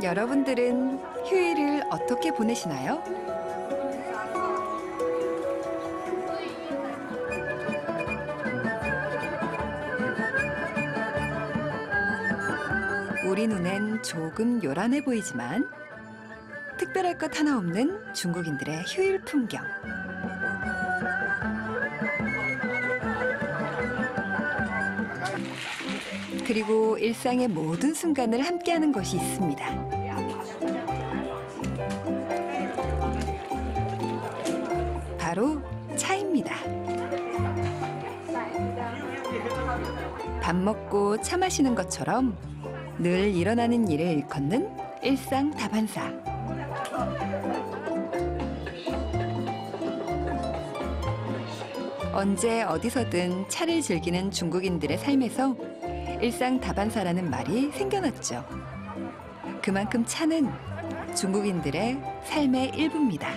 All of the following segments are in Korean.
여러분들은 휴일을 어떻게 보내시나요? 우리 눈엔 조금 요란해 보이지만 특별할 것 하나 없는 중국인들의 휴일 풍경. 그리고 일상의 모든 순간을 함께하는 것이 있습니다. 바로 차입니다. 밥 먹고 차 마시는 것처럼 늘 일어나는 일을 일컫는 일상 다반사. 언제 어디서든 차를 즐기는 중국인들의 삶에서 일상 다반사라는 말이 생겨났죠. 그만큼 차는 중국인들의 삶의 일부입니다.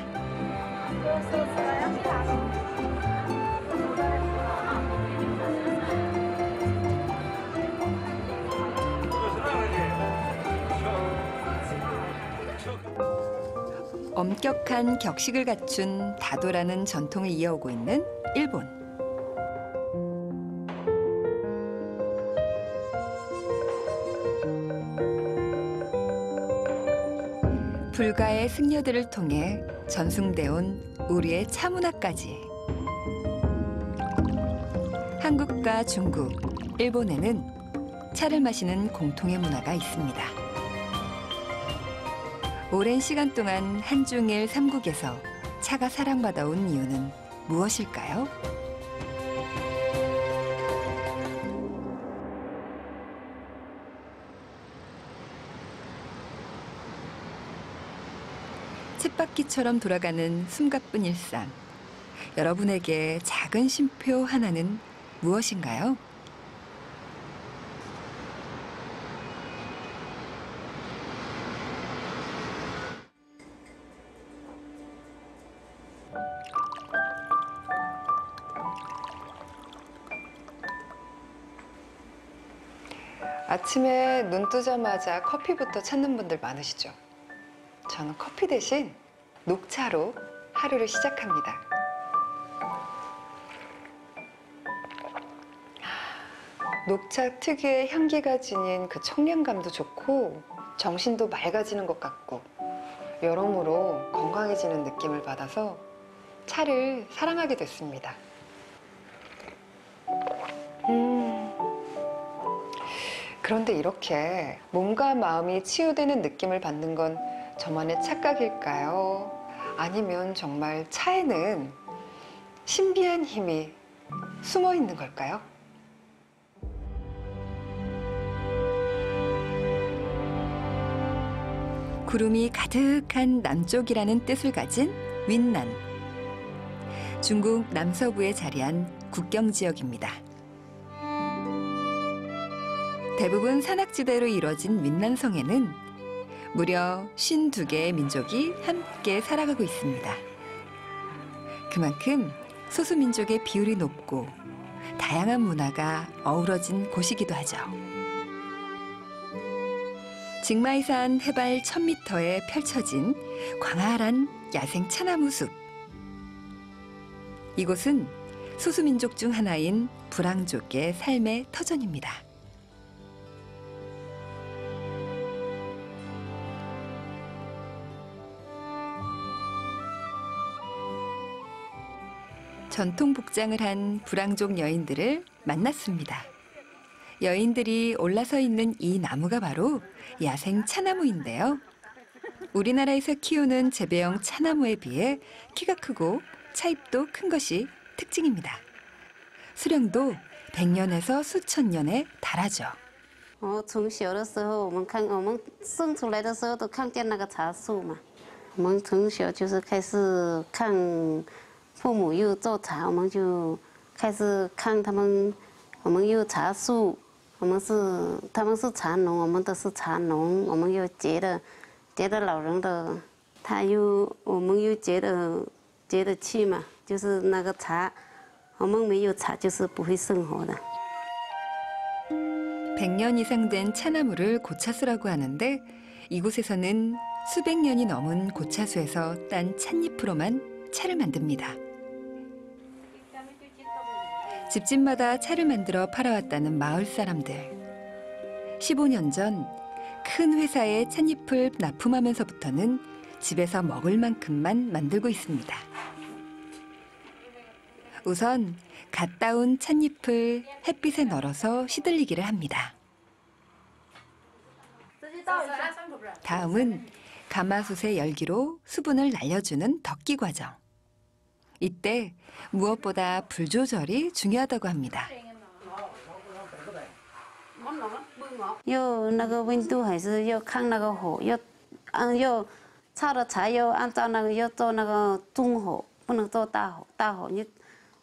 엄격한 격식을 갖춘 다도라는 전통을 이어오고 있는 일본. 불가의 승려들을 통해 전승돼 온 우리의 차 문화까지. 한국과 중국, 일본에는 차를 마시는 공통의 문화가 있습니다. 오랜 시간 동안 한중일 삼국에서 차가 사랑받아온 이유는 무엇일까요? 쳇바퀴처럼 돌아가는 숨가쁜 일상. 여러분에게 작은 쉼표 하나는 무엇인가요? 아침에 눈 뜨자마자 커피부터 찾는 분들 많으시죠? 저는 커피 대신 녹차로 하루를 시작합니다. 녹차 특유의 향기가 지닌 그 청량감도 좋고 정신도 맑아지는 것 같고 여러모로 건강해지는 느낌을 받아서 차를 사랑하게 됐습니다. 그런데 이렇게 몸과 마음이 치유되는 느낌을 받는 건 저만의 착각일까요? 아니면 정말 차에는 신비한 힘이 숨어 있는 걸까요? 구름이 가득한 남쪽이라는 뜻을 가진 윈난. 중국 남서부에 자리한 국경 지역입니다. 대부분 산악지대로 이뤄진 윈난성에는 무려 52개의 민족이 함께 살아가고 있습니다. 그만큼 소수민족의 비율이 높고 다양한 문화가 어우러진 곳이기도 하죠. 직마이산 해발 1000m에 펼쳐진 광활한 야생 차나무 숲. 이곳은 소수민족 중 하나인 부랑족의 삶의 터전입니다. 전통 복장을 한 부랑족 여인들을 만났습니다. 여인들이 올라서 있는 이 나무가 바로 야생 차나무인데요. 우리나라에서 키우는 재배용 차나무에 비해 키가 크고 차잎도 큰 것이 특징입니다. 수령도 100년에서 수천 년에 달하죠. 从小的时候，我们生出来的时候都看见那个茶树嘛。我们从小就是开始看父母又做茶，我们就开始看他们，我们又茶树，他们是茶农，我们都是茶农，我们又觉得老人的，我们又觉得气嘛，就是那个茶，我们没有茶就是不会生活的。 100년 이상 된 차나무를 고차수라고 하는데 이곳에서는 수백 년이 넘은 고차수에서 딴 찻잎으로만 차를 만듭니다. 집집마다 차를 만들어 팔아왔다는 마을 사람들. 15년 전 큰 회사에 찻잎을 납품하면서부터는 집에서 먹을 만큼만 만들고 있습니다. 우선 갓 따온 찻잎을 햇빛에 널어서 시들리기를 합니다. 다음은 가마솥의 열기로 수분을 날려주는 덕기 과정. 이때 무엇보다 불 조절이 중요하다고 합니다. 要那个温度还是要看那个火，要炒的菜要按照那个要做那个中火，不能做大火。大火你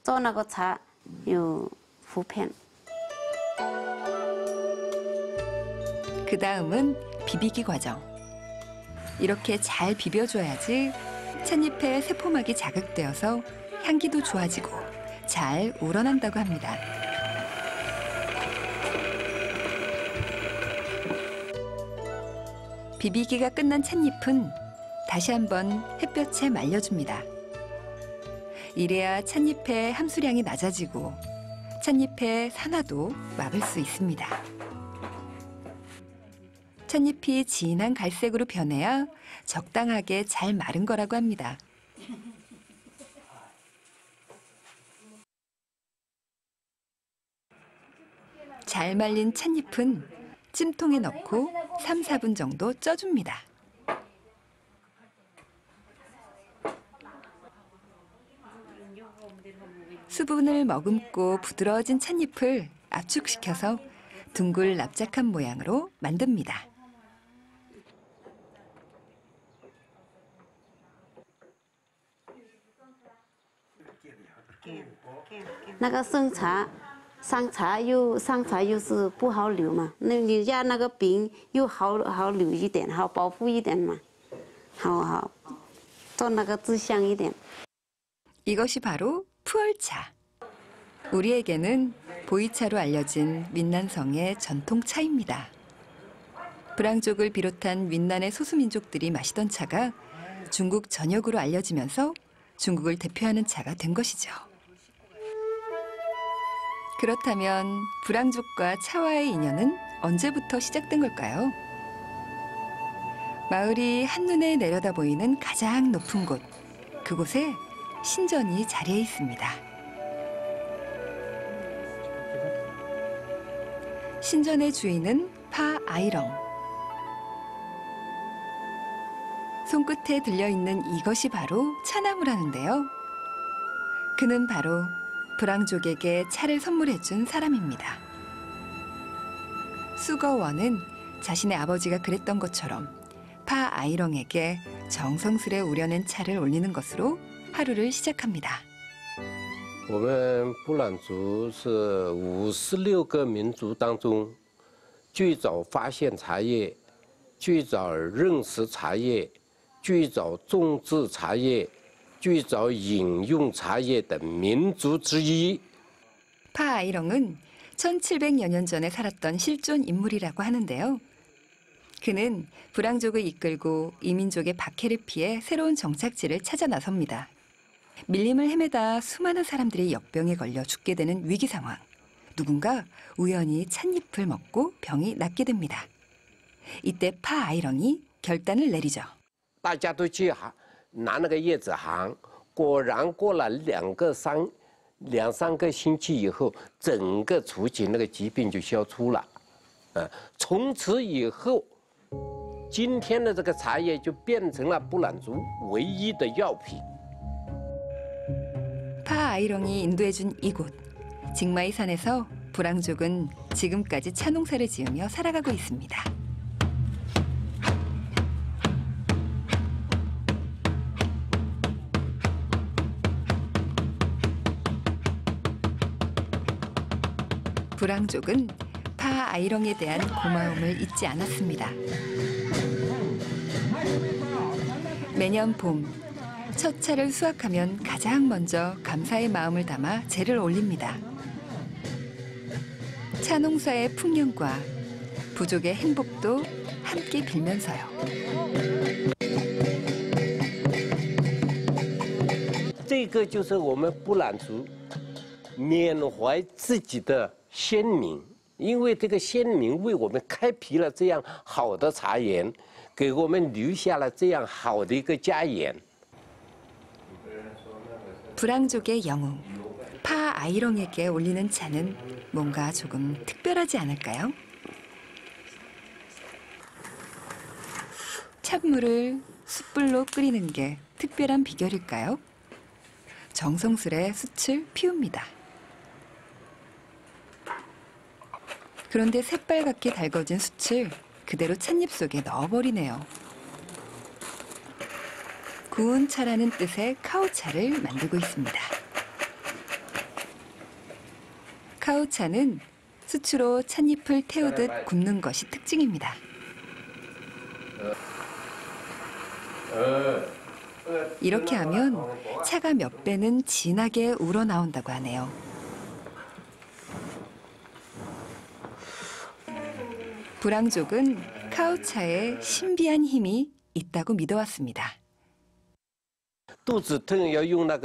做那个茶有浮片。 그 다음은 비비기 과정. 이렇게 잘 비벼줘야지 찻잎의 세포막이 자극되어서 향기도 좋아지고 잘 우러난다고 합니다. 비비기가 끝난 찻잎은 다시 한번 햇볕에 말려줍니다. 이래야 찻잎의 함수량이 낮아지고 찻잎의 산화도 막을 수 있습니다. 찻잎이 진한 갈색으로 변해야 적당하게 잘 마른 거라고 합니다. 잘 말린 찻잎은 찜통에 넣고 3, 4분 정도 쪄줍니다. 수분을 머금고 부드러워진 찻잎을 압축시켜서 둥글 납작한 모양으로 만듭니다.那个生茶，上茶又是不好留嘛，那你家那个饼又好留一点，好保护一点嘛，好做那个滋香一点。 이것이 바로 푸얼차. 우리에게는 보이차로 알려진 윈난성의 전통 차입니다. 브랑족을 비롯한 윈난의 소수민족들이 마시던 차가 중국 전역으로 알려지면서 중국을 대표하는 차가 된 것이죠. 그렇다면 브랑족과 차와의 인연은 언제부터 시작된 걸까요? 마을이 한눈에 내려다 보이는 가장 높은 곳, 그곳에 신전이 자리해 있습니다. 신전의 주인은 파 아이렁. 손끝에 들려있는 이것이 바로 차나무라는데요. 그는 바로 브랑족에게 차를 선물해준 사람입니다. 수거원은 자신의 아버지가 그랬던 것처럼 파 아이렁에게 정성스레 우려낸 차를 올리는 것으로 하루를 시작합니다. 我们布兰族是56个民族当中最早发现茶叶、最早认识茶叶、最早种植茶叶、最早饮用茶叶的民族之一。 파 아이렁은 1700여 년 전에 살았던 실존 인물이라고 하는데요. 그는 브랑족을 이끌고 이민족의 박해를 피해 새로운 정착지를 찾아 나섭니다. 밀림을 헤매다 수많은 사람들이 역병에 걸려 죽게 되는 위기 상황. 누군가 우연히 찻잎을 먹고 병이 낫게 됩니다. 이때 파 아이렁이 결단을 내리죠. 大家都去拿那个叶子行，果然过了两三个星期以后，整个雏形那个疾病就消除了。从此以后，今天的这个茶叶就变成了布兰族唯一的药品。 파 아이렁이 인도해준 이곳 징마이 산에서 브랑족은 지금까지 차 농사를 지으며 살아가고 있습니다. 브랑족은 파 아이렁에 대한 고마움을 잊지 않았습니다. 매년 봄 첫 차를 수확하면 가장 먼저 감사의 마음을 담아 제를 올립니다. 차 농사의 풍년과 부족의 행복도 함께 빌면서요. 这个就是我们布兰族缅怀自己的先民，因为这个先民为我们开辟了这样好的茶园，给我们留下了这样好的一个家园。 불황족의 영웅 파 아이렁에게 올리는 차는 뭔가 조금 특별하지 않을까요? 찬물을 숯불로 끓이는 게 특별한 비결일까요? 정성스레 숯을 피웁니다. 그런데 새빨갛게 달궈진 숯을 그대로 찻잎 속에 넣어버리네요. 구운 차라는 뜻의 카오차를 만들고 있습니다. 카오차는 숯으로 찻잎을 태우듯 굽는 것이 특징입니다. 이렇게 하면 차가 몇 배는 진하게 우러나온다고 하네요. 불황족은 카오차에 신비한 힘이 있다고 믿어왔습니다. 肚子疼要用那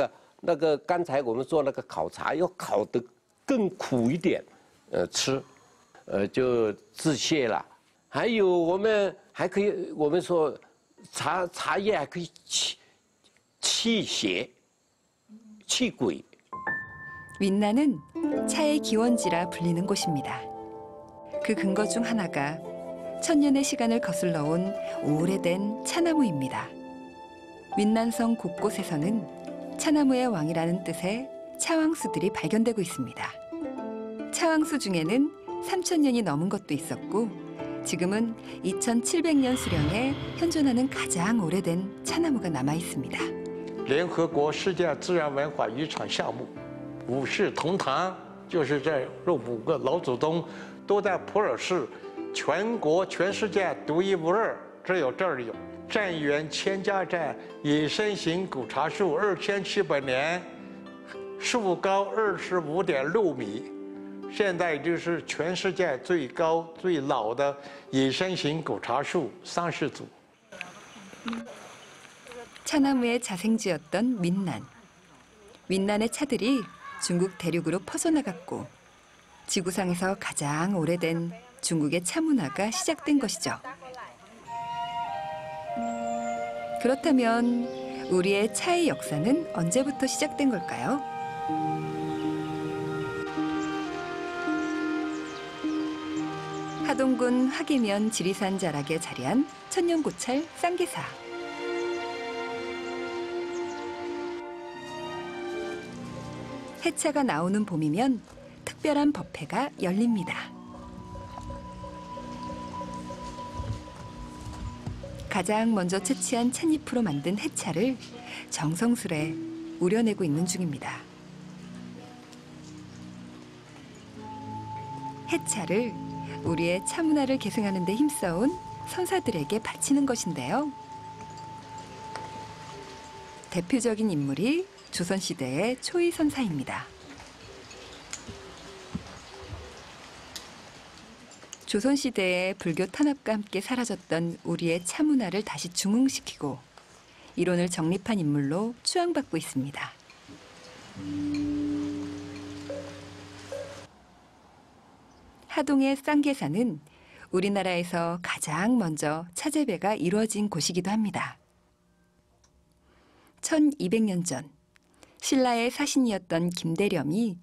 个刚才我们做那个烤茶，要烤得更苦一点，吃，就止泻了。还有我们还可以，我们说茶叶还可以气邪、气鬼。 윈난은 차의 기원지라 불리는 곳입니다. 그 근거 중 하나가 천년의 시간을 거슬러 온 오래된 차나무입니다. 윈난성 곳곳에서는 차나무의 왕이라는 뜻의 차왕수들이 발견되고 있습니다. 차왕수 중에는 3,000년이 넘은 것도 있었고 지금은 2,700년 수령에 현존하는 가장 오래된 차나무가 남아 있습니다. 联合国世界自然文化遗产项目，五世同堂就是这5个老祖宗都在普洱市，全国全世界独一无二，只有这儿有。占园千家寨野生型古茶树2700年，树高25.6米，现在就是全世界最高最老的野生型古茶树30组。 차나무의 자생지였던 윈난. 윈난의 차들이 중국 대륙으로 퍼져나갔고 지구상에서 가장 오래된 중국의 차 문화가 시작된 것이죠. 그렇다면 우리의 차의 역사는 언제부터 시작된 걸까요? 하동군 화계면 지리산 자락에 자리한 천년고찰 쌍계사. 해차가 나오는 봄이면 특별한 법회가 열립니다. 가장 먼저 채취한 찻잎으로 만든 해차를 정성스레 우려내고 있는 중입니다. 해차를 우리의 차 문화를 계승하는 데 힘써온 선사들에게 바치는 것인데요. 대표적인 인물이 조선시대의 초의선사입니다. 조선시대의 불교 탄압과 함께 사라졌던 우리의 차 문화를 다시 중흥시키고 이론을 정립한 인물로 추앙받고 있습니다. 하동의 쌍계사는 우리나라에서 가장 먼저 차 재배가 이루어진 곳이기도 합니다. 1200년 전 신라의 사신이었던 김대렴이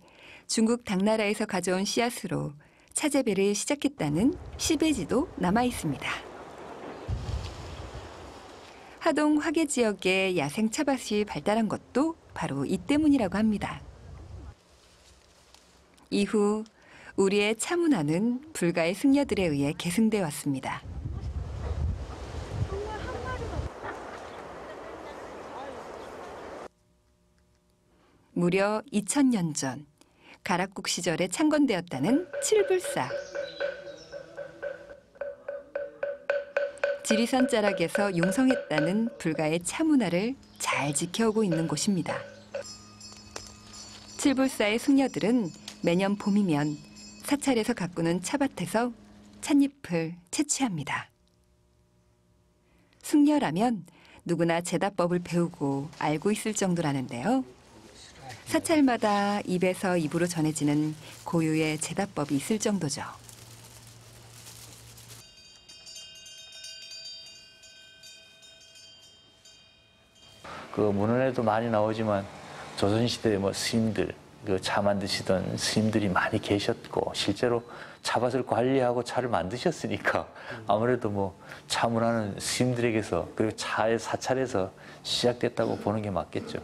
중국 당나라에서 가져온 씨앗으로 차 재배를 시작했다는 시베지도 남아 있습니다. 하동 화계 지역에 야생 차밭이 발달한 것도 바로 이 때문이라고 합니다. 이후 우리의 차 문화는 불가의 승려들에 의해 계승돼 왔습니다. 무려 2000년 전 가락국 시절에 창건되었다는 칠불사. 지리산 자락에서 용성했다는 불가의 차 문화를 잘 지켜오고 있는 곳입니다. 칠불사의 승려들은 매년 봄이면 사찰에서 가꾸는 차밭에서 찻잎을 채취합니다. 승려라면 누구나 제다법을 배우고 알고 있을 정도라는데요. 사찰마다 입에서 입으로 전해지는 고유의 제다법이 있을 정도죠. 그 문헌에도 많이 나오지만 조선시대에 뭐 스님들, 그 차 만드시던 스님들이 많이 계셨고 실제로 차밭을 관리하고 차를 만드셨으니까 아무래도 뭐 차 문화는 스님들에게서 그리고 차의 사찰에서 시작됐다고 보는 게 맞겠죠.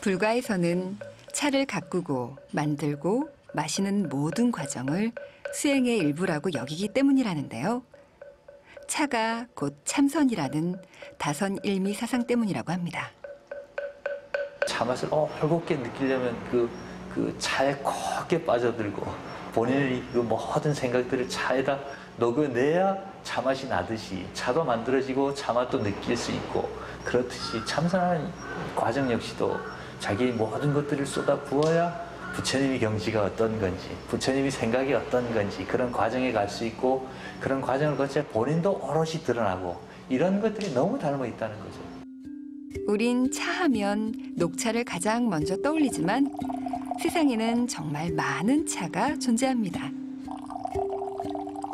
불가에서는 차를 가꾸고 만들고 마시는 모든 과정을 수행의 일부라고 여기기 때문이라는데요. 차가 곧 참선이라는 다선일미 사상 때문이라고 합니다. 차 맛을 헐겁게 느끼려면 그 차에 곱게 빠져들고 본인의 그 모든 생각들을 차에다 녹여내야 차 맛이 나듯이 차도 만들어지고 차 맛도 느낄 수 있고 그렇듯이 참선하는 과정 역시도 자기의 모든 것들을 쏟아 부어야 부처님의 경지가 어떤 건지 부처님의 생각이 어떤 건지 그런 과정에 갈 수 있고 그런 과정을 거쳐 본인도 오롯이 드러나고 이런 것들이 너무 닮아 있다는 거죠. 우린 차하면 녹차를 가장 먼저 떠올리지만 세상에는 정말 많은 차가 존재합니다.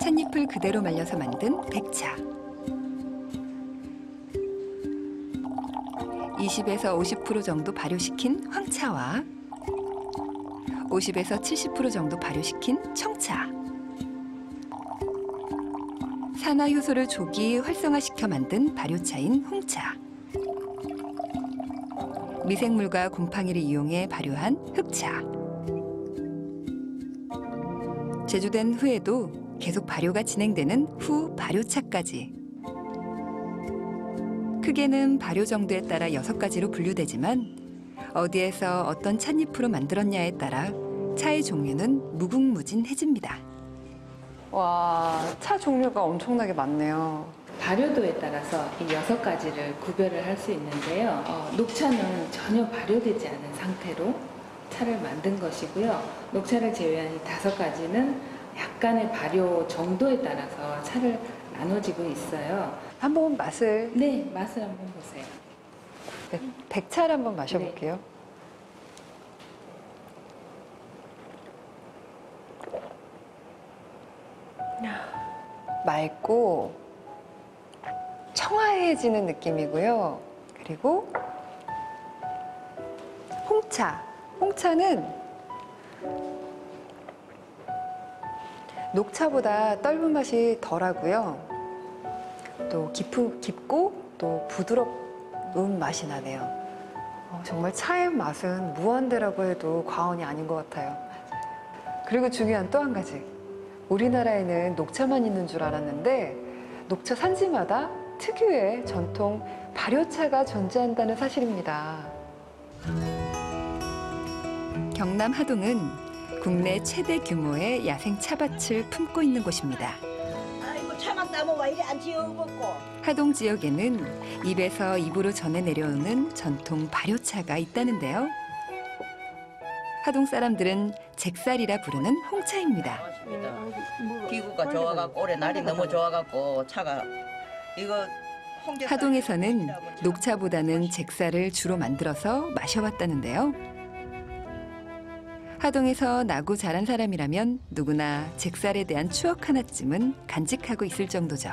찻잎을 그대로 말려서 만든 백차. 20에서 50% 정도 발효시킨 황차와 50에서 70% 정도 발효시킨 청차. 산화효소를 조기 활성화시켜 만든 발효차인 홍차. 미생물과 곰팡이를 이용해 발효한 흑차. 제조된 후에도 계속 발효가 진행되는 후 발효차까지. 크게는 발효 정도에 따라 6가지로 분류되지만 어디에서 어떤 찻잎으로 만들었냐에 따라 차의 종류는 무궁무진해집니다. 와, 차 종류가 엄청나게 많네요. 발효도에 따라서 이 6가지를 구별을 할 수 있는데요. 녹차는 전혀 발효되지 않은 상태로 차를 만든 것이고요. 녹차를 제외한 이 5가지는 약간의 발효 정도에 따라서 차를 나눠지고 있어요. 한번 맛을 네, 맛을 한번 보세요. 백차를 한번 마셔볼게요. 맑고 청아해지는 느낌이고요. 그리고 홍차. 홍차는 녹차보다 떫은 맛이 덜하고요. 또 깊고 또 부드러운 맛이 나네요. 정말 차의 맛은 무한대라고 해도 과언이 아닌 것 같아요. 그리고 중요한 또 한 가지. 우리나라에는 녹차만 있는 줄 알았는데 녹차 산지마다 특유의 전통 발효차가 존재한다는 사실입니다. 경남 하동은 국내 최대 규모의 야생 차밭을 품고 있는 곳입니다. 아이고 차만 따먹어 이래 안 지어먹고. 하동 지역에는 입에서 입으로 전해 내려오는 전통 발효차가 있다는데요. 하동 사람들은 잭살이라 부르는 홍차입니다. 기구가 좋아갖고 올해 날이 너무 좋아갖고 차가 이거 하동에서는 녹차보다는 잭살을 주로 만들어서 마셔왔다는데요. 하동에서 나고 자란 사람이라면 누구나 잭살에 대한 추억 하나쯤은 간직하고 있을 정도죠.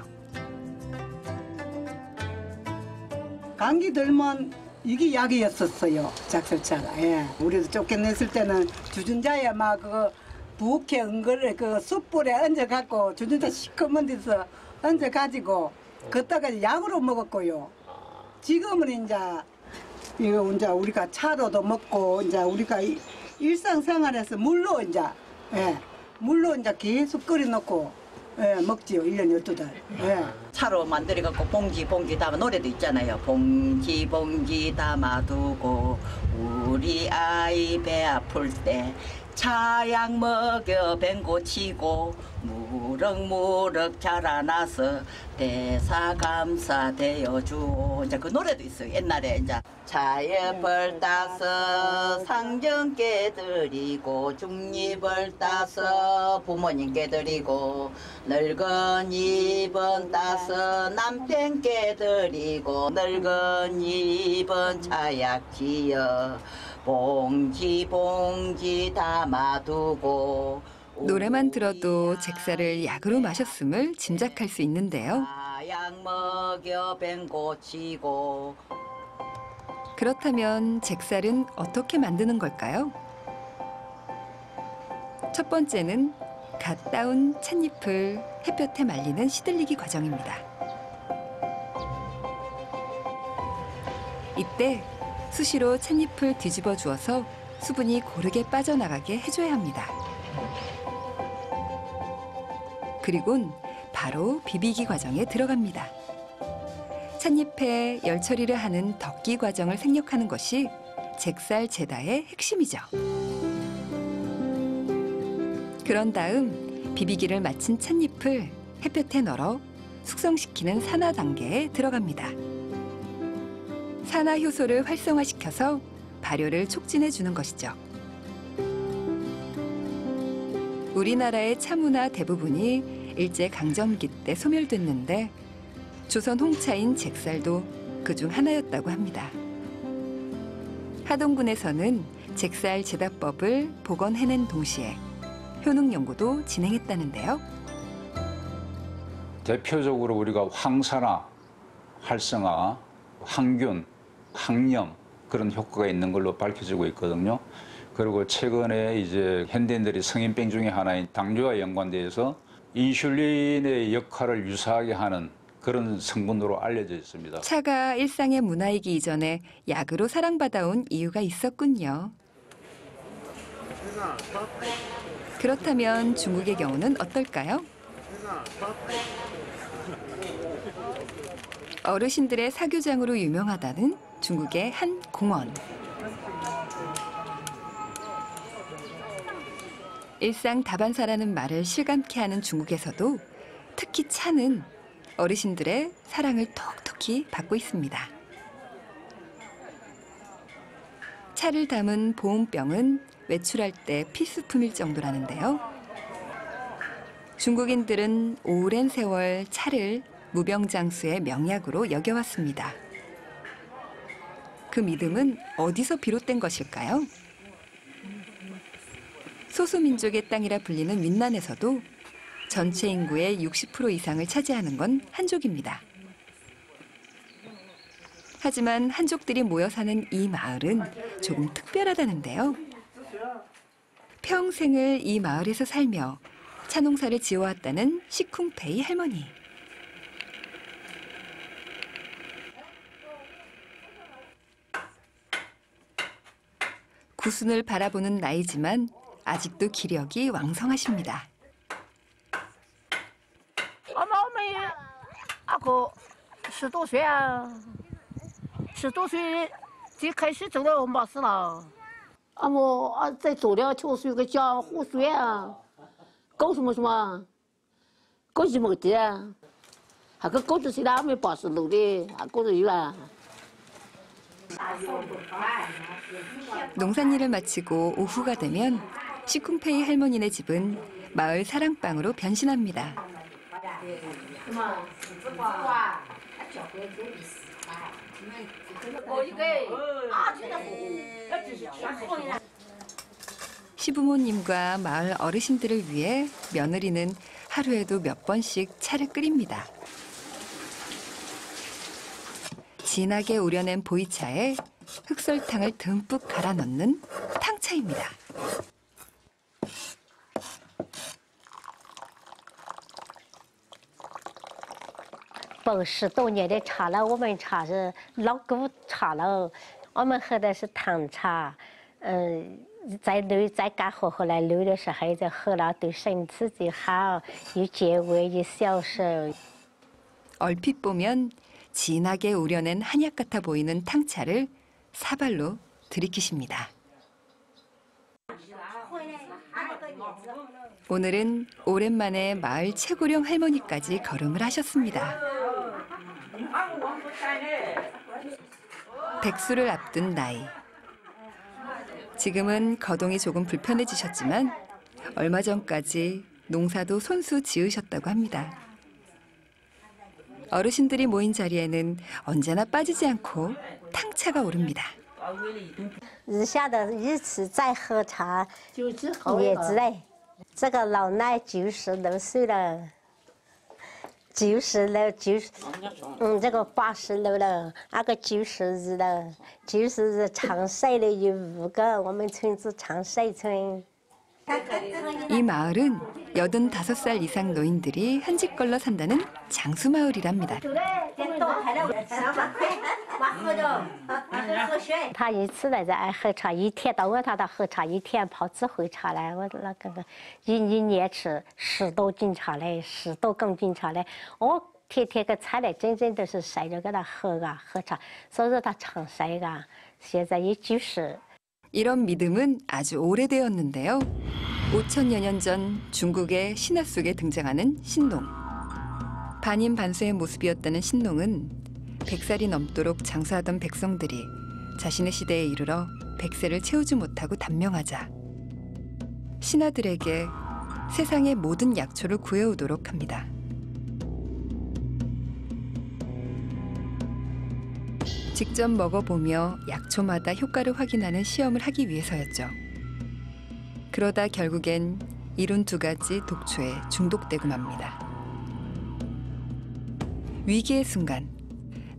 감기 들면 이게 약이었었어요. 잭살차가. 예. 우리도 쫓겨냈을 때는 주전자에 막 그거 부엌에 은거를 그 숯불에 얹어갖고 주전자 시커먼 데서 얹어가지고 그다가 약으로 먹었고요. 지금은 이제 이거 이제 우리가 차로도 먹고 이제 우리가 일상생활에서 물로 이제 물로 이제 계속 끓여놓고 먹지요. 1년 12달. 차로 만들어갖고 봉지 담아 노래도 있잖아요. 봉지 담아두고 우리 아이 배 아플 때 차약 먹여 뱅고 치고 무럭무럭 자라나서 대사감사 되어주오. 이제 그 노래도 있어요. 옛날에 이제 차에 벌 따서 상정께 드리고 중립을 따서 부모님께 드리고 늙은 입은 따서 남편께 드리고 늙은 입은 차약 지어 봉지 봉지 담아두고. 노래만 들어도 잭사를 약으로 마셨음을 짐작할 수 있는데요. 약 먹여 뱅고 치고. 그렇다면 잭살은 어떻게 만드는 걸까요? 첫 번째는 갓 따온 찻잎을 햇볕에 말리는 시들리기 과정입니다. 이때 수시로 찻잎을 뒤집어 주어서 수분이 고르게 빠져나가게 해줘야 합니다. 그리곤 바로 비비기 과정에 들어갑니다. 찻잎에 열 처리를 하는 덕기 과정을 생략하는 것이 잭살 제다의 핵심이죠. 그런 다음 비비기를 마친 찻잎을 햇볕에 널어 숙성시키는 산화 단계에 들어갑니다. 산화 효소를 활성화시켜서 발효를 촉진해 주는 것이죠. 우리나라의 차 문화 대부분이 일제강점기 때 소멸됐는데 조선 홍차인 잭살도 그중 하나였다고 합니다. 하동군에서는 잭살 제다법을 복원해낸 동시에 효능 연구도 진행했다는데요. 대표적으로 우리가 황산화, 활성화, 항균, 항염 그런 효과가 있는 걸로 밝혀지고 있거든요. 그리고 최근에 이제 현대인들이 성인병 중에 하나인 당뇨와 연관돼서 인슐린의 역할을 유사하게 하는 그런 성분으로 알려져 있습니다. 차가 일상의 문화이기 이전에 약으로 사랑받아온 이유가 있었군요. 그렇다면 중국의 경우는 어떨까요? 어르신들의 사교장으로 유명하다는 중국의 한 공원. 일상 다반사라는 말을 실감케 하는 중국에서도 특히 차는 어르신들의 사랑을 톡톡히 받고 있습니다. 차를 담은 보온병은 외출할 때 필수품일 정도라는데요. 중국인들은 오랜 세월 차를 무병장수의 명약으로 여겨왔습니다. 그 믿음은 어디서 비롯된 것일까요? 소수민족의 땅이라 불리는 윈난에서도 전체 인구의 60% 이상을 차지하는 건 한족입니다. 하지만 한족들이 모여 사는 이 마을은 조금 특별하다는데요. 평생을 이 마을에서 살며 차농사를 지어왔다는 시쿵페이 할머니. 구순을 바라보는 나이지만 아직도 기력이 왕성하십니다. 아고 10多岁啊，10多岁就开始走了没事了。再走了就是个江湖水啊，搞什么，搞什么的啊？还个搞就是他们80路的，还搞着有啦。 농산일을 마치고 오후가 되면 시쿵페이 할머니네 집은 마을 사랑방으로 변신합니다. 시부모님과 마을 어르신들을 위해 며느리는 하루에도 몇 번씩 차를 끓입니다. 진하게 우려낸 보이차에 흑설탕을 듬뿍 갈아 넣는 탕차입니다.本10多年的茶了，我们茶是老古茶了，我们喝的是糖茶，在干活回来流的时候就喝了，对身体就好，又解胃又消食。 얼핏 보면 진하게 우려낸 한약 같아 보이는 탕차를 사발로 들이키십니다. 오늘은 오랜만에 마을 최고령 할머니까지 걸음을 하셨습니다. 백수를 앞둔 나이. 지금은 거동이 조금 불편해지셨지만 얼마 전까지 농사도 손수 지으셨다고 합니다. 어르신들이 모인 자리에는 언제나 빠지지 않고 탕차가 오릅니다. 日下的日子在喝茶，也在。这个老奶90多岁了，90了90，这个80多了，那个90日了，90日长寿了有5个，我们村子长寿村。 이 마을은 85살 이상 노인들이 한집 걸러 산다는 장수 마을이랍니다. 他一次来这爱喝茶，一天到晚他都喝茶，一天泡智慧茶来，我那个一年吃10多斤茶来，10多公斤茶来，我天天个菜来，真正都是晒着给他喝茶，所以说他长寿啊，现在也90。 이런 믿음은 아주 오래되었는데요. 5천여 년 전 중국의 신화 속에 등장하는 신농. 반인반수의 모습이었다는 신농은 100살이 넘도록 장수하던 백성들이 자신의 시대에 이르러 100세를 채우지 못하고 단명하자 신하들에게 세상의 모든 약초를 구해오도록 합니다. 직접 먹어보며 약초마다 효과를 확인하는 시험을 하기 위해서였죠. 그러다 결국엔 이룬 2가지 독초에 중독되고 맙니다. 위기의 순간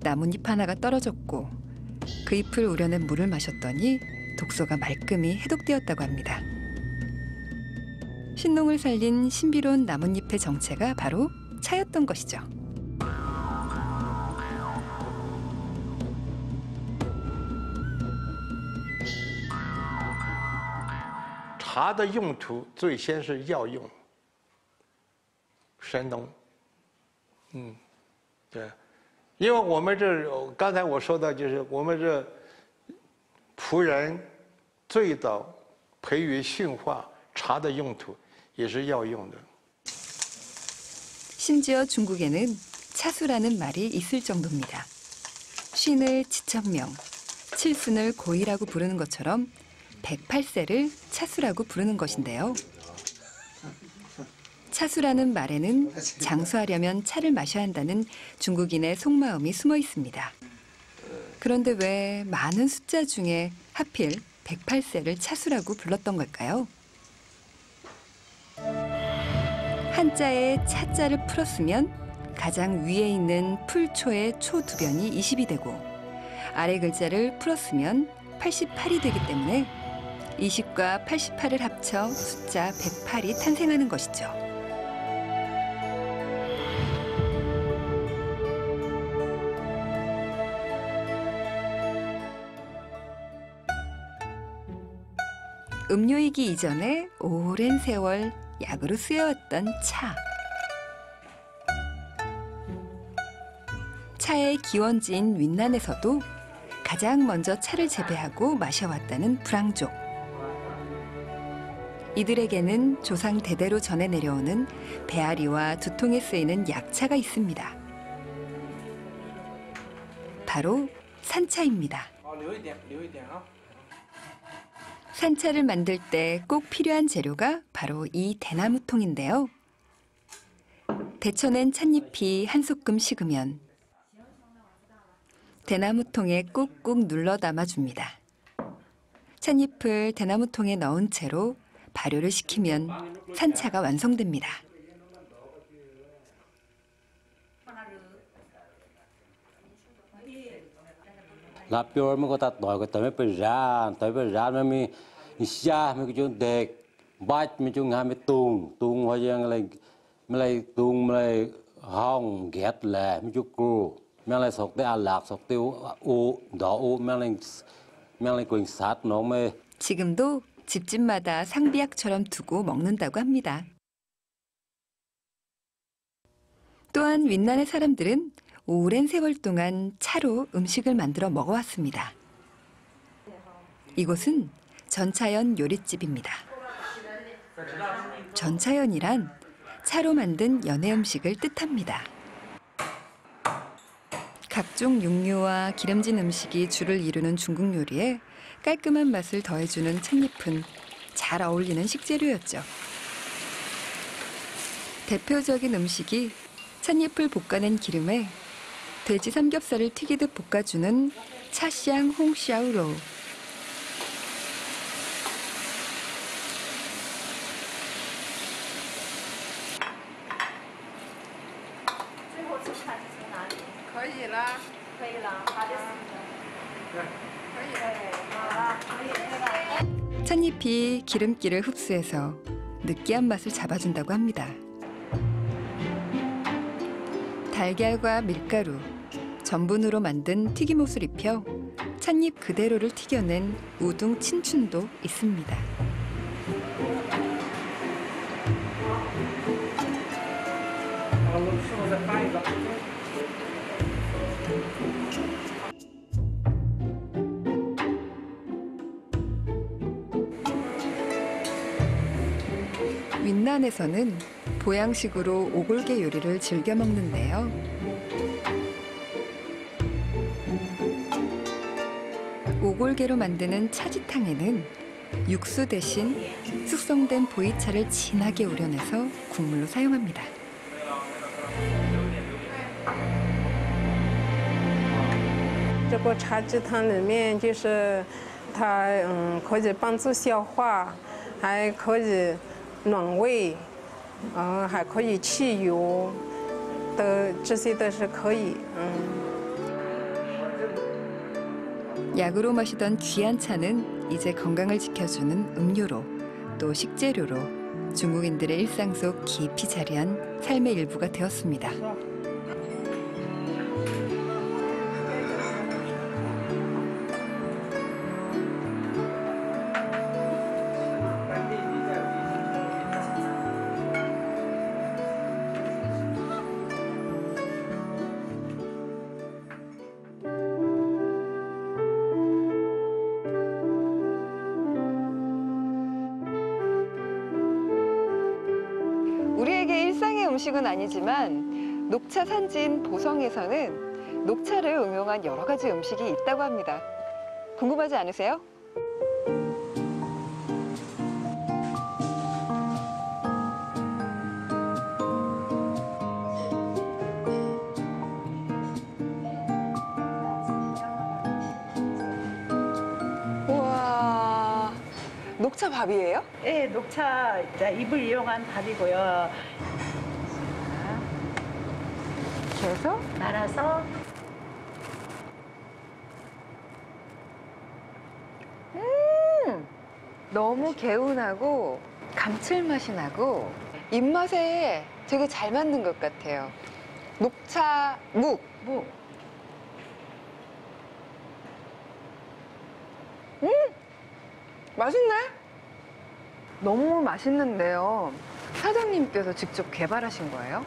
나뭇잎 하나가 떨어졌고 그 잎을 우려낸 물을 마셨더니 독소가 말끔히 해독되었다고 합니다. 신농을 살린 신비로운 나뭇잎의 정체가 바로 차였던 것이죠. 茶的用途最先是药用，神农，对，因为我们这刚才我说的就是我们这仆人最早培育驯化茶的用途也是药用的。 심지어 중국에는 차수라는 말이 있을 정도입니다. 쉰을 지천명, 칠순을 고이라고 부르는 것처럼 108세를 차수라고 부르는 것인데요. 차수라는 말에는 장수하려면 차를 마셔야 한다는 중국인의 속마음이 숨어 있습니다. 그런데 왜 많은 숫자 중에 하필 108세를 차수라고 불렀던 걸까요? 한자에 차자를 풀었으면 가장 위에 있는 풀초의 초 두 변이 20이 되고 아래 글자를 풀었으면 88이 되기 때문에 20과 88을 합쳐 숫자 108이 탄생하는 것이죠. 음료이기 이전에 오랜 세월 약으로 쓰여왔던 차. 차의 기원지인 윈난에서도 가장 먼저 차를 재배하고 마셔왔다는 불황족. 이들에게는 조상 대대로 전해 내려오는 배앓이와 두통에 쓰이는 약차가 있습니다. 바로 산차입니다. 산차를 만들 때 꼭 필요한 재료가 바로 이 대나무통인데요. 데쳐낸 찻잎이 한 소끔 식으면 대나무통에 꾹꾹 눌러 담아줍니다. 찻잎을 대나무통에 넣은 채로 발효를 시키면 산차가 완성됩니다. 라뼈 mình có ta đòi cái tới bây ra mình xa mình cái chuyện đẹp bát mình chung ham tung hoa giang lại tung lại hong ghét lẹ mình chung cừu mình lại sọc tới lạc sọc tiêu ô đỏ ô mình lại quỳnh sát nó mới 지금도 집집마다 상비약처럼 두고 먹는다고 합니다. 또한 윈난의 사람들은 오랜 세월 동안 차로 음식을 만들어 먹어왔습니다. 이곳은 전차연 요리집입니다. 전차연이란 차로 만든 연해 음식을 뜻합니다. 각종 육류와 기름진 음식이 주를 이루는 중국 요리에 깔끔한 맛을 더해주는 찻잎은 잘 어울리는 식재료였죠. 대표적인 음식이 찻잎을 볶아낸 기름에 돼지 삼겹살을 튀기듯 볶아주는 차샹 홍샤우로. 찻잎이 기름기를 흡수해서 느끼한 맛을 잡아준다고 합니다. 달걀과 밀가루, 전분으로 만든 튀김옷을 입혀 찻잎 그대로를 튀겨낸 우둥 친춘도 있습니다. 윈난에서는 보양식으로 오골계 요리를 즐겨 먹는데요. 오골계로 만드는 차지탕에는 육수 대신 숙성된 보이차를 진하게 우려내서 국물로 사용합니다. 这个茶汁汤里面就是它可以帮助消化，还可以暖胃，还可以去油，这些都是可以。 약으로 마시던 귀한 차는 이제 건강을 지켜주는 음료로 또 식재료로 중국인들의 일상 속 깊이 자리한 삶의 일부가 되었습니다. 우리에게 일상의 음식은 아니지만 녹차 산지인 보성에서는 녹차를 응용한 여러 가지 음식이 있다고 합니다. 궁금하지 않으세요? 우와, 녹차 밥이에요? 네, 녹차 잎을 이용한 밥이고요. 이렇게 해서 말아서 너무 개운하고 감칠맛이 나고 입맛에 되게 잘 맞는 것 같아요. 녹차 묵. 맛있네. 너무 맛있는데요. 사장님께서 직접 개발하신 거예요?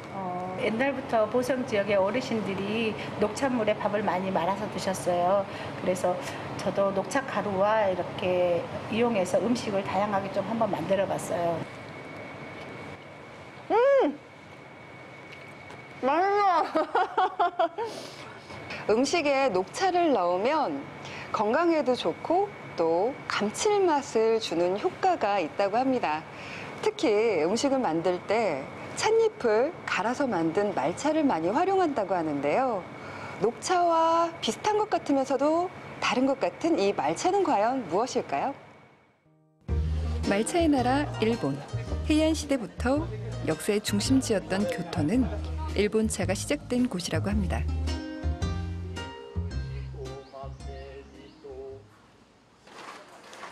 옛날부터 보성 지역의 어르신들이 녹차물에 밥을 많이 말아서 드셨어요. 그래서 저도 녹차 가루와 이렇게 이용해서 음식을 다양하게 좀 한번 만들어 봤어요. 맛있어. 음식에 녹차를 넣으면 건강에도 좋고 또 감칠맛을 주는 효과가 있다고 합니다. 특히 음식을 만들 때 찻잎을 갈아서 만든 말차를 많이 활용한다고 하는데요. 녹차와 비슷한 것 같으면서도 다른 것 같은 이 말차는 과연 무엇일까요? 말차의 나라 일본. 해안 시대부터 역사의 중심지였던 교토는 일본차가 시작된 곳이라고 합니다.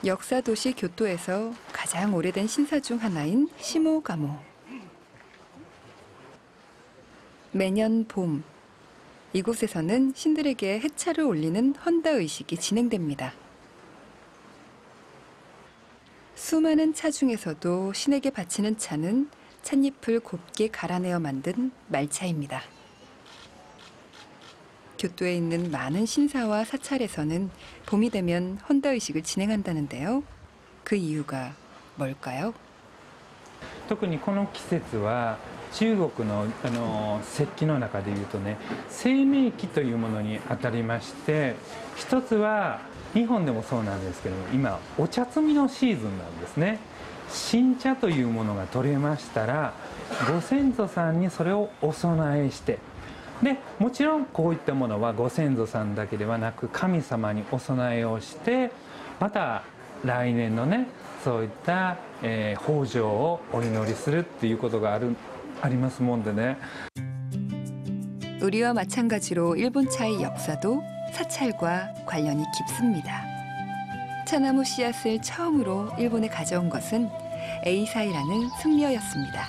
역사 도시 교토에서 가장 오래된 신사 중 하나인 시모가모. 매년 봄, 이곳에서는 신들에게 해차를 올리는 헌다 의식이 진행됩니다. 수많은 차 중에서도 신에게 바치는 차는 찻잎을 곱게 갈아내어 만든 말차입니다. 교토에 있는 많은 신사와 사찰에서는 봄이 되면 헌다 의식을 진행한다는데요. 그 이유가 뭘까요? 特にこの季節は中国の節気の中でいうとね、清明期というものにあたりまして、一つは日本でもそうなんですけども、今お茶摘みのシーズンなんですね。新茶というものが取れましたら、ご先祖さんにそれをお供えして、でもちろんこういったものはご先祖さんだけではなく神様にお供えをして、また来年のねそういった、豊穣をお祈りするっていうことがありますもんでね. 우리와 마찬가지로 일본 차의 역사도 사찰과 관련이 깊습니다. 차나무 씨앗을 처음으로 일본에 가져온 것은 에이사이라는 승려였습니다.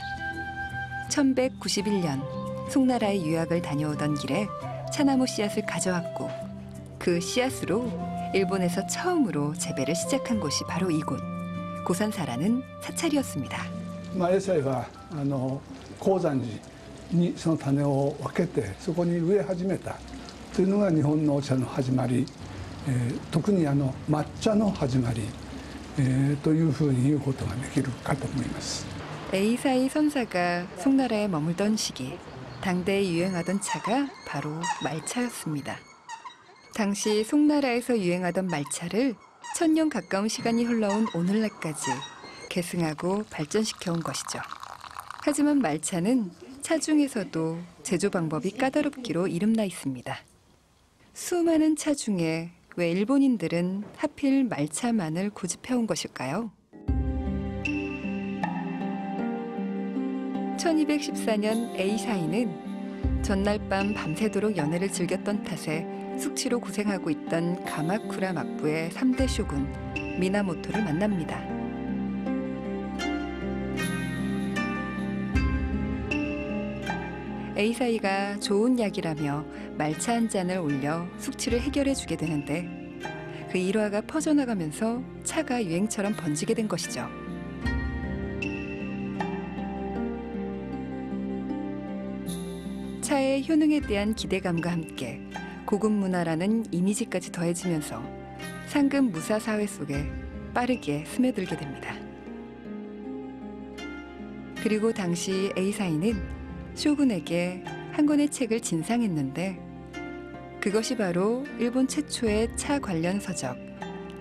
1191년 송나라에 유학을 다녀오던 길에 차나무 씨앗을 가져왔고, 그 씨앗으로 일본에서 처음으로 재배를 시작한 곳이 바로 이곳 고산사라는 사찰이었습니다. エイサイは高山寺にその種を分けてそこに植え始めたというのが日本のお茶の始まり、特に抹茶の始まり、というふうに言うことができるかと思います。 에이사이 선사가 송나라에 머물던 시기 당대에 유행하던 차가 바로 말차였습니다. 당시 송나라에서 유행하던 말차를 1000년 가까운 시간이 흘러온 오늘날까지 계승하고 발전시켜온 것이죠. 하지만 말차는 차 중에서도 제조 방법이 까다롭기로 이름나 있습니다. 수많은 차 중에 왜 일본인들은 하필 말차만을 고집해온 것일까요? 1214년 에이사이는 전날 밤 밤새도록 연애를 즐겼던 탓에 숙취로 고생하고 있던 가마쿠라 막부의 3대 쇼군 미나모토를 만납니다. 에이사이가 좋은 약이라며 말차 한 잔을 올려 숙취를 해결해 주게 되는데, 그 일화가 퍼져나가면서 차가 유행처럼 번지게 된 것이죠. 차의 효능에 대한 기대감과 함께 고급 문화라는 이미지까지 더해지면서 상급 무사 사회 속에 빠르게 스며들게 됩니다. 그리고 당시 에이사이는 쇼군에게 한 권의 책을 진상했는데, 그것이 바로 일본 최초의 차 관련 서적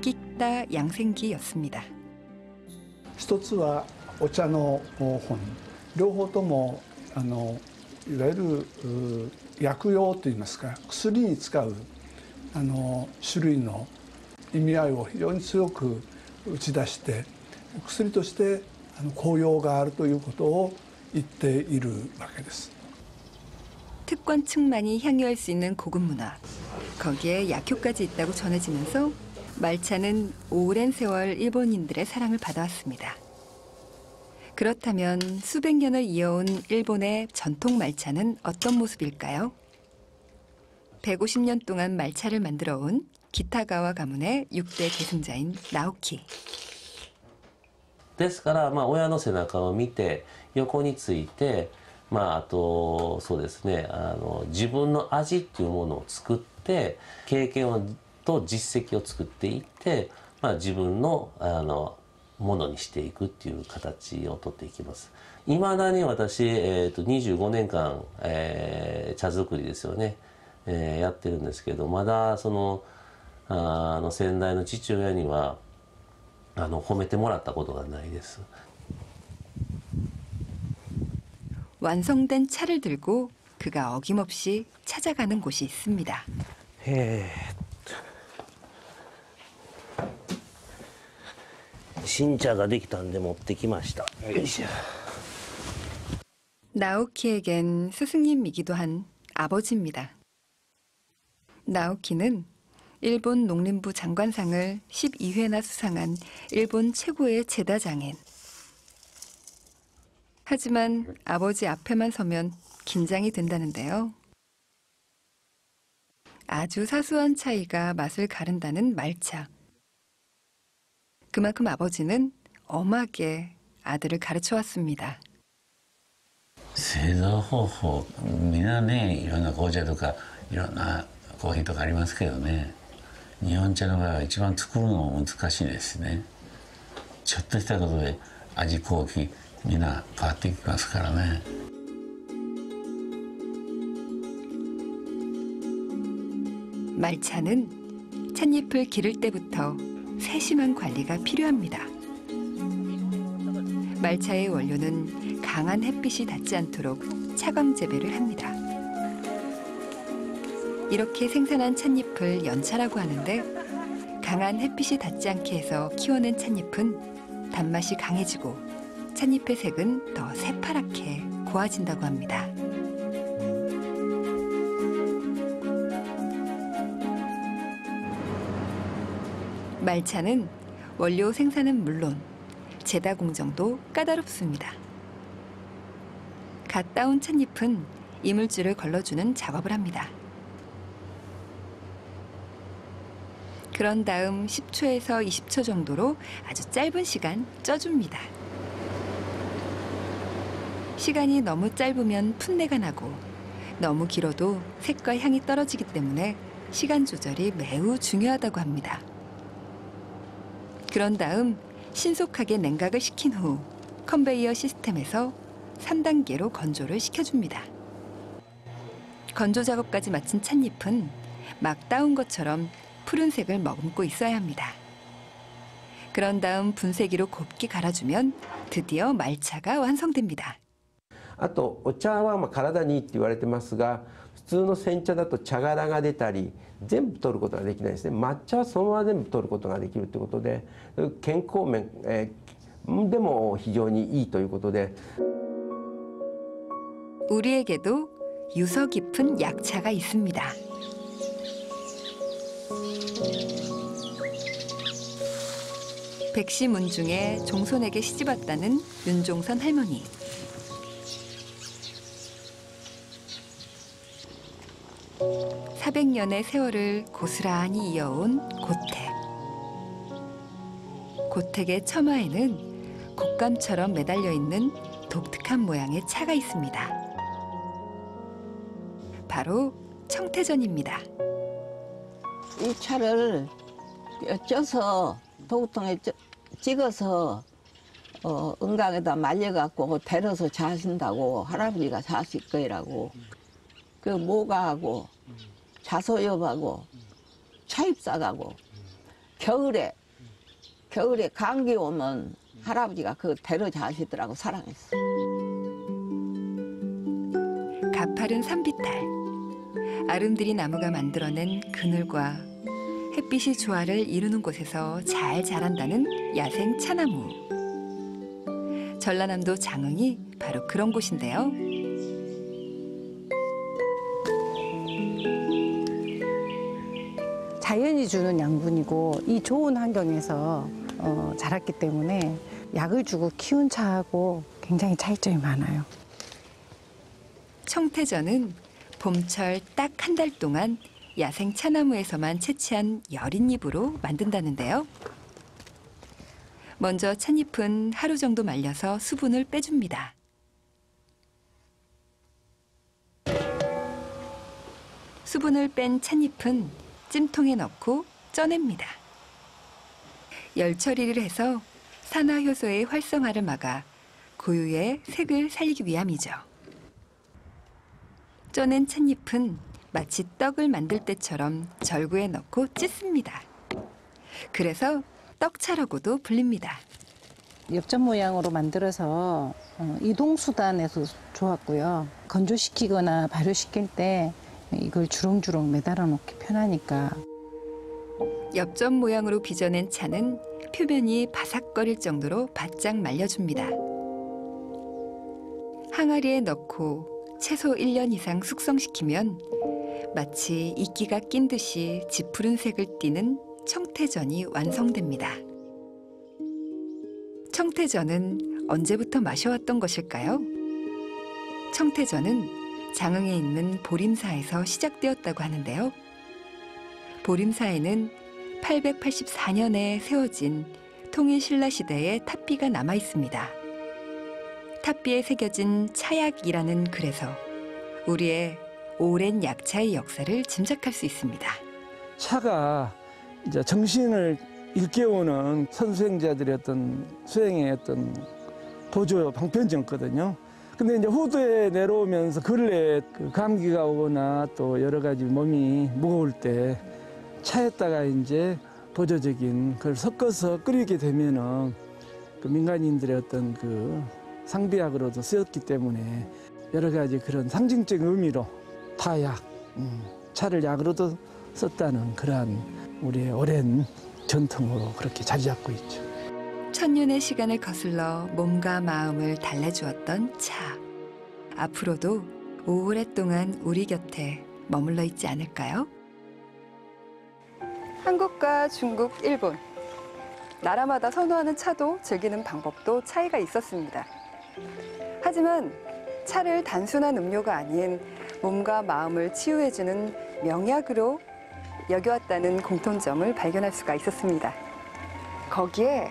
끽다 양생기였습니다. 一つはお茶の本、両方ともいわゆる薬用といいますか薬に使う種類の意味合いを非常に強く打ち出して、薬として効用があるということを言っているわけです。 특권층만이 향유할 수 있는 고급 문화, 거기에 약효까지 있다고 전해지면서 말차는 오랜 세월 일본인들의 사랑을 받아왔습니다. 그렇다면 수백 년을 이어온 일본의 전통 말차는 어떤 모습일까요? 150년 동안 말차를 만들어온 기타가와 가문의 6대 계승자인 나오키. ですから、親の背中を見て横について、あとそうですね、自分の味っていうものを作って経験と実績を作っていって、自分のものにしていくっていう形をとっていきます。いまだに私、25年間、茶作りですよね、やってるんですけど、まだその先代の父親には褒めてもらったことがないです。 완성된 차를 들고 그가 어김없이 찾아가는 곳이 있습니다. 신차가 できたんで持ってきました. 나오키에겐 스승님이기도 한 아버지입니다. 나오키는 일본 농림부 장관상을 12회나 수상한 일본 최고의 제다장인. 하지만 아버지 앞에만 서면 긴장이 된다는데요. 아주 사소한 차이가 맛을 가른다는 말차. 그만큼 아버지는 엄하게 아들을 가르쳐 왔습니다. 製造方法みんなね、いろんな紅茶とかいろんなコーヒーとかありますけどね、日本茶の場合は一番作るのも難しいですね。ちょっとしたことで味コーヒーみんな変わっていきますからね。 말차는 찻잎을 기를 때부터 세심한 관리가 필요합니다. 말차의 원료는 강한 햇빛이 닿지 않도록 차광 재배를 합니다. 이렇게 생산한 찻잎을 연차라고 하는데 강한 햇빛이 닿지 않게 해서 키워낸 찻잎은 단맛이 강해지고 찻잎의 색은 더 새파랗게 고와진다고 합니다. 말차는 원료 생산은 물론 제다 공정도 까다롭습니다. 갓 따온 찻잎은 이물질을 걸러주는 작업을 합니다. 그런 다음 10초에서 20초 정도로 아주 짧은 시간 쪄줍니다. 시간이 너무 짧으면 풋내가 나고 너무 길어도 색과 향이 떨어지기 때문에 시간 조절이 매우 중요하다고 합니다. 그런 다음 신속하게 냉각을 시킨 후 컨베이어 시스템에서 3단계로 건조를 시켜줍니다. 건조 작업까지 마친 찻잎은 막 따온 것처럼 푸른색을 머금고 있어야 합니다. 그런 다음 분쇄기로 곱게 갈아주면 드디어 말차가 완성됩니다. あとお茶は体にいいって言われてますが、普通の煎茶だと茶殻が出たり全部取ることができないですね。抹茶はそのまま全部取ることができるということで、健康面、でも非常にいいということで。 우리에게도 유서 깊은 약차가 있습니다. 백시문 중에 종손에게 시집왔다는 윤종선 할머니. (400년의) 세월을 고스란히 이어온 고택. 고택의 처마에는 곶감처럼 매달려 있는 독특한 모양의 차가 있습니다. 바로 청태전입니다. 이 차를 쪄서 도구통에 찍어서 은강에다 말려갖고 데려서 자신다고 할아버지가 자실 거라고. 그 모가하고 자소엽하고 차잎싹하고 겨울에 감기 오면 할아버지가 그 데려 자시더라고. 사랑했어. 가파른 산비탈, 아름드리 나무가 만들어낸 그늘과 햇빛이 조화를 이루는 곳에서 잘 자란다는 야생 차나무. 전라남도 장흥이 바로 그런 곳인데요. 자연이 주는 양분이고 이 좋은 환경에서 자랐기 때문에 약을 주고 키운 차하고 굉장히 차이점이 많아요. 청태전은 봄철 딱 한 달 동안 야생 차나무에서만 채취한 여린 잎으로 만든다는데요. 먼저 찻잎은 하루 정도 말려서 수분을 빼줍니다. 수분을 뺀 찻잎은 찜통에 넣고 쪄냅니다. 열 처리를 해서 산화효소의 활성화를 막아 고유의 색을 살리기 위함이죠. 쪄낸 찻잎은 마치 떡을 만들 때처럼 절구에 넣고 찢습니다. 그래서 떡차라고도 불립니다. 엽전 모양으로 만들어서 이동수단에서 좋았고요. 건조시키거나 발효시킬 때 이걸 주렁주렁 매달아 놓기 편하니까. 엽전 모양으로 빚어낸 차는 표면이 바삭거릴 정도로 바짝 말려줍니다. 항아리에 넣고 최소 1년 이상 숙성시키면 마치 이끼가 낀 듯이 짙푸른 색을 띠는 청태전이 완성됩니다. 청태전은 언제부터 마셔왔던 것일까요? 청태전은 장흥에 있는 보림사에서 시작되었다고 하는데요. 보림사에는 884년에 세워진 통일신라시대의 탑비가 남아 있습니다. 탑비에 새겨진 차약이라는 글에서 우리의 오랜 약차의 역사를 짐작할 수 있습니다. 차가 이제 정신을 일깨우는 선수행자들의 어떤 수행의 어떤 보조 방편지였거든요. 근데 이제 후대에 내려오면서 근래 그 감기가 오거나 또 여러 가지 몸이 무거울 때 차에다가 이제 보조적인 그걸 섞어서 끓이게 되면은 그 민간인들의 어떤 그 상비약으로도 쓰였기 때문에 여러 가지 그런 상징적인 의미로 타약, 차를 약으로도 썼다는 그러한 우리의 오랜 전통으로 그렇게 자리 잡고 있죠. 천년의 시간을 거슬러 몸과 마음을 달래주었던 차. 앞으로도 오랫동안 우리 곁에 머물러 있지 않을까요? 한국과 중국, 일본. 나라마다 선호하는 차도 즐기는 방법도 차이가 있었습니다. 하지만 차를 단순한 음료가 아닌 몸과 마음을 치유해주는 명약으로 여겨왔다는 공통점을 발견할 수가 있었습니다. 거기에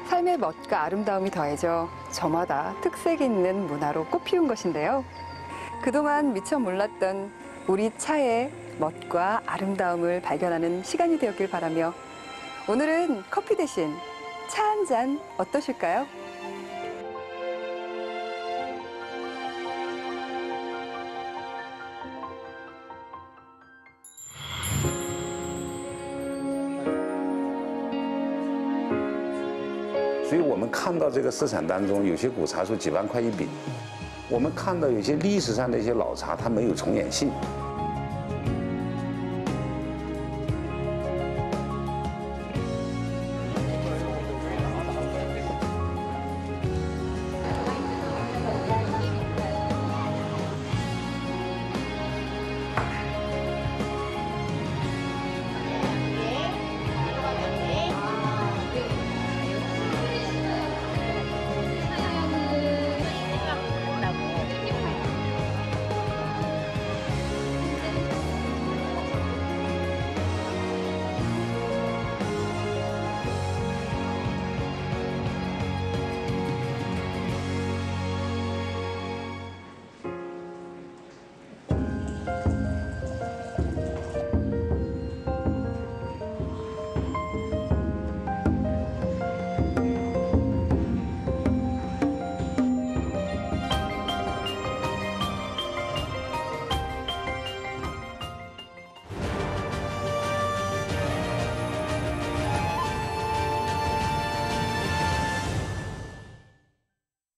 삶의 멋과 아름다움이 더해져 저마다 특색 있는 문화로 꽃피운 것인데요. 그동안 미처 몰랐던 우리 차의 멋과 아름다움을 발견하는 시간이 되었길 바라며 오늘은 커피 대신 차 한 잔 어떠실까요?所以我们看到这个市场当中，有些古茶树几万块一饼，我们看到有些历史上的一些老茶，它没有重演性。